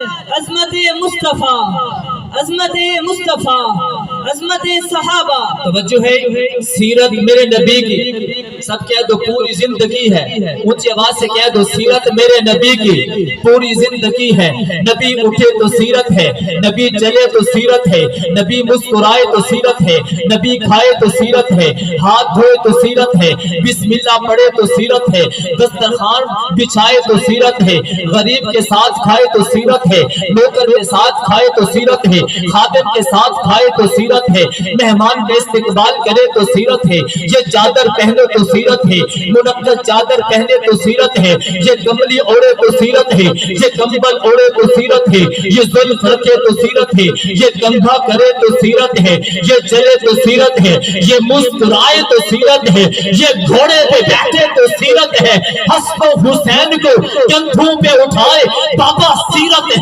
عظمت مصطفیٰ، عظمت مصطفیٰ، عظمت صحابہ. توجہ ہے سیرت میرے نبی کی، سب کہہ دو پوری زندگی ہے، اونچی آواز سے کہہ دو سیرت میرے نبی کی پوری زندگی ہے. نبی اٹھے تو سیرت ہے، نبی چلے تو سیرت ہے، نبی مسکرائے تو سیرت ہے، نبی کھائے تو سیرت ہے، ہاتھ دھوئے تو سیرت ہے، بسم اللہ پڑھے تو سیرت ہے، دسترخوان بچھائے تو سیرت ہے، غریب کے ساتھ کھائے تو سیرت ہے، نوکر کے ساتھ کھائے تو سیرت ہے، خادم کے ساتھ کھائے تو سیرت ہے، مہمان کا استقبال کرے تو سیرت ہے، یہ چادر پہنے تو سیرت ہے، منقط چادر پہنے تو سیرت ہے، یہ کملی اوڑے تو سیرت ہے، یہ کمبل اوڑے تو سیرت ہے، یہ زلف رکھے تو سیرت ہے، یہ کندھا کرے تو سیرت ہے، یہ چلے تو سیرت ہے، یہ مسکرائے تو سیرت ہے، یہ گھوڑے پہ بیٹھے تو سیرت ہے، حسن و حسین کو کندھوں پہ اٹھائے بابا سیرت ہے.